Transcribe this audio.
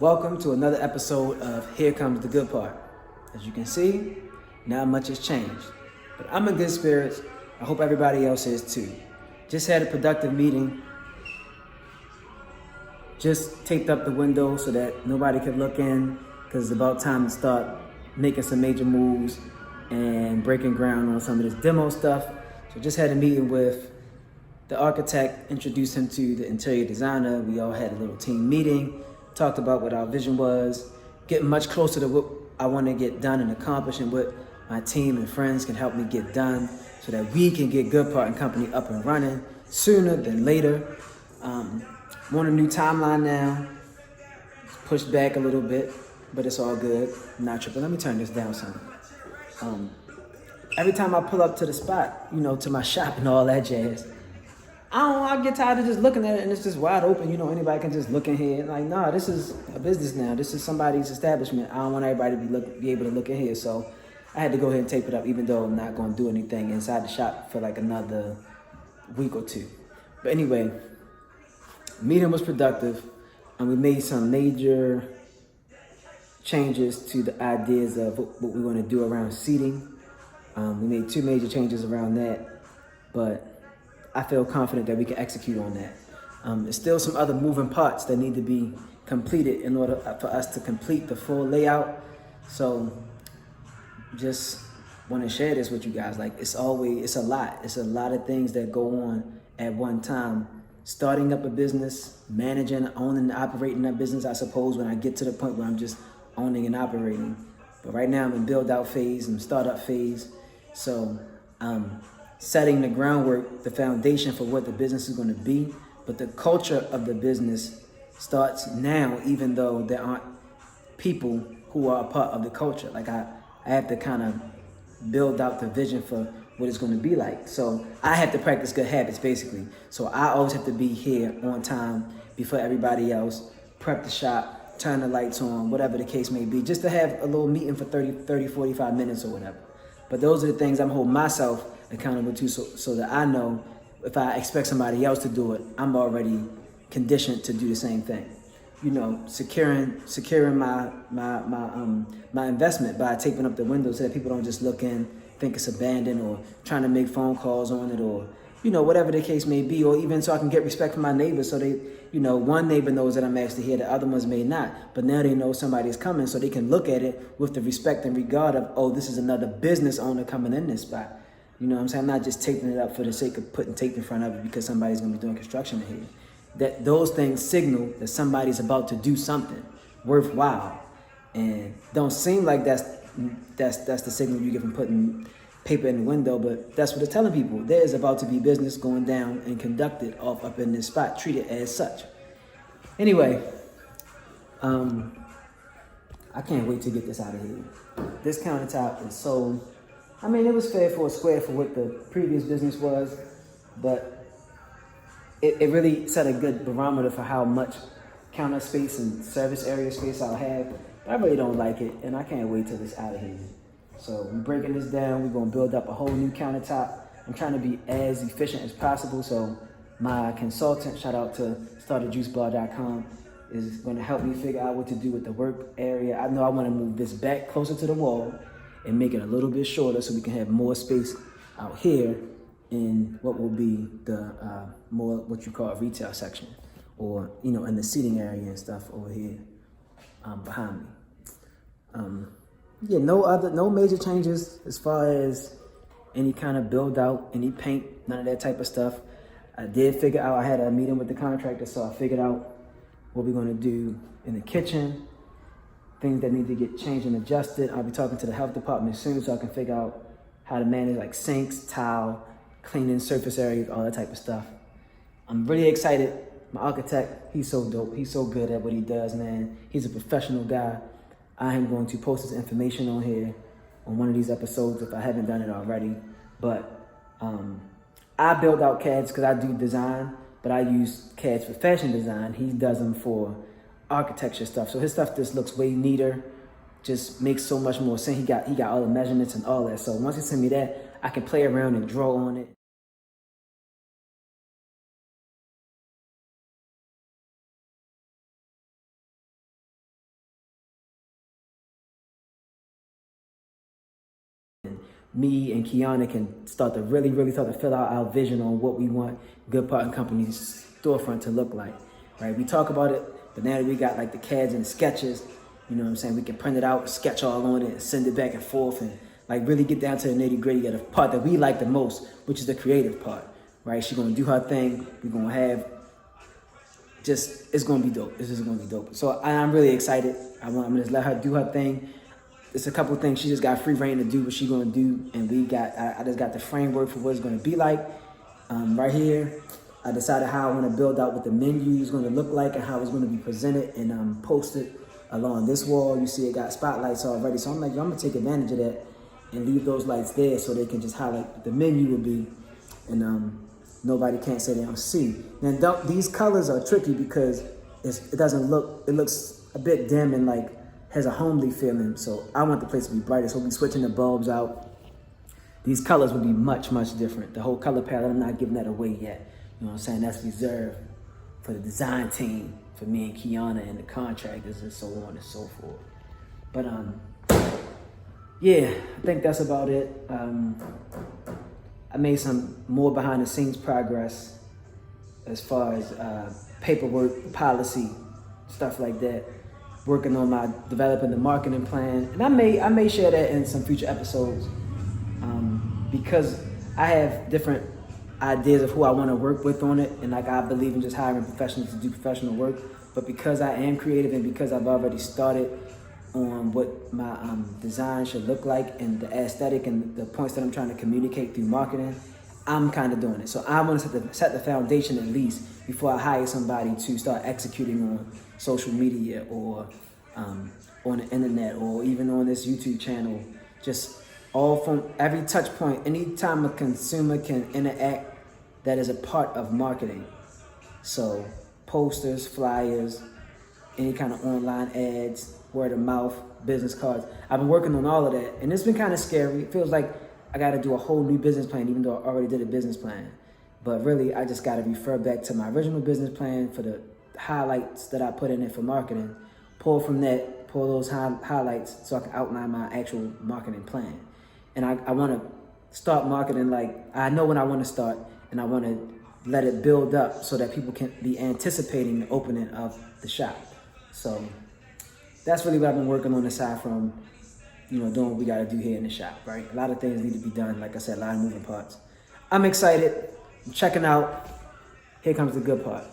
Welcome to another episode of Here Comes the Good Part. As you can see, not much has changed, but I'm in good spirits. I hope everybody else is too. Just had a productive meeting. Just taped up the window so that nobody could look in, because it's about time to start making some major moves and breaking ground on some of this demo stuff. So just had a meeting with the architect, introduced him to the interior designer. We all had a little team meeting, talked about what our vision was, getting much closer to what I want to get done and accomplish, and what my team and friends can help me get done so that we can get Good Part and Company up and running sooner than later. I'm on a new timeline now. It's pushed back a little bit, but it's all good. I'm not tripping. Let me turn this down some. Every time I pull up to the spot, to my shop and all that jazz, I get tired of just looking at it and it's just wide open. Anybody can just look in here. Like, nah, this is a business now. This is somebody's establishment. I don't want everybody to be able to look in here. So I had to go ahead and tape it up, even though I'm not going to do anything inside the shop for like another week or two. But anyway, meeting was productive, and we made some major changes to the ideas of what we want to do around seating. We made two major changes around that, but I feel confident that we can execute on that. There's still some other moving parts that need to be completed in order for us to complete the full layout. So just want to share this with you guys. Like, it's a lot. It's a lot of things that go on at one time. Starting up a business, managing, owning, and operating that business, I suppose, when I get to the point where I'm just owning and operating. But right now I'm in build out phase and startup phase. So setting the groundwork, the foundation for what the business is going to be. But the culture of the business starts now, even though there aren't people who are a part of the culture. Like, I have to kind of build out the vision for what it's going to be like. So I have to practice good habits, basically. So I always have to be here on time before everybody else, prep the shop, turn the lights on, whatever the case may be, just to have a little meeting for 30, 45 minutes or whatever. But those are the things I'm holding myself accountable to, so that I know if I expect somebody else to do it, I'm already conditioned to do the same thing. Securing my investment by taping up the windows so that people don't just look in, think it's abandoned, or trying to make phone calls on it, or whatever the case may be, or even so I can get respect from my neighbors, so they, one neighbor knows that I'm actually here, the other ones may not, but now they know somebody's coming, so they can look at it with the respect and regard of, oh, this is another business owner coming in this spot. You know what I'm saying? I'm not just taping it up for the sake of putting tape in front of it because somebody's gonna be doing construction in here. That those things signal that somebody's about to do something worthwhile, and don't seem like that's the signal you get from putting paper in the window, but that's what it's telling people. There is about to be business going down and conducted up in this spot. Treat it as such. Anyway, I can't wait to get this out of here. This countertop is so, it was fair for a square for what the previous business was, but it really set a good barometer for how much counter space and service area space I'll have. But I really don't like it, and I can't wait till it's out of here. So we're breaking this down. We're gonna build up a whole new countertop. I'm trying to be as efficient as possible. So my consultant, shout out to starterjuicebar.com, is gonna help me figure out what to do with the work area. I know I wanna move this back closer to the wall and make it a little bit shorter so we can have more space out here in what will be the more what you call a retail section, or in the seating area and stuff over here behind me. Yeah, no major changes as far as any kind of build out, any paint, none of that type of stuff. I did figure out, I had a meeting with the contractor, so I figured out what we're gonna do in the kitchen, things that need to get changed and adjusted. I'll be talking to the health department soon so I can figure out how to manage like sinks, tile, cleaning surface areas, all that type of stuff. I'm really excited. My architect, he's so dope. He's so good at what he does, man. He's a professional guy. I am going to post his information on here on one of these episodes if I haven't done it already. But I build out CADs because I do design, but I use CADs for fashion design. He does them for architecture stuff. So his stuff just looks way neater, just makes so much more sense. He got all the measurements and all that. So once he send me that, I can play around and draw on it. me and Kiana can start to really start to fill out our vision on what we want Good Part and Company's storefront to look like, right? We talk about it, but now that we got like the CADs and the sketches, you know what I'm saying? We can print it out, sketch all on it, and send it back and forth, and like really get down to the nitty gritty of the part that we like the most, which is the creative part, right? She's gonna do her thing. We're gonna have it's gonna be dope. This is gonna be dope. So I'm really excited. I'm gonna just let her do her thing. There's a couple things she just got free reign to do what she's gonna do, and I just got the framework for what it's gonna be like. Right here, I decided how I want to build out what the menu is gonna look like and how it's gonna be presented and posted along this wall. You see it got spotlights already, so I'm like, yo, I'm gonna take advantage of that and leave those lights there so they can just highlight what the menu will be, and nobody can't say they don't see. Now these colors are tricky because it looks a bit dim and like has a homely feeling. So I want the place to be brighter. So we'll be switching the bulbs out. These colors will be much different. The whole color palette, I'm not giving that away yet. You know what I'm saying? That's reserved for the design team, for me and Kiana and the contractors and so on and so forth. But yeah, I think that's about it. I made some more behind the scenes progress as far as paperwork, policy, stuff like that. Working on developing the marketing plan, and I may share that in some future episodes, because I have different ideas of who I want to work with on it, and like I believe in just hiring professionals to do professional work. But because I am creative and because I've already started on what my design should look like and the aesthetic and the points that I'm trying to communicate through marketing, I'm kind of doing it. So I want to set the foundation at least before I hire somebody to start executing on social media or on the internet or even on this YouTube channel. Just all from every touch point, anytime a consumer can interact, that is a part of marketing. So posters, flyers, any kind of online ads, word of mouth, business cards. I've been working on all of that, and it's been kind of scary. It feels like I got to do a whole new business plan, even though I already did a business plan. But really, I just got to refer back to my original business plan for the highlights that I put in it for marketing, pull from that, pull those highlights so I can outline my actual marketing plan. And I want to start marketing like I know when I want to start, and I want to let it build up so that people can be anticipating the opening of the shop. So that's really what I've been working on aside from, doing what we got to do here in the shop, right? A lot of things need to be done. Like I said, a lot of moving parts. I'm excited. I'm checking out. Here comes the good part.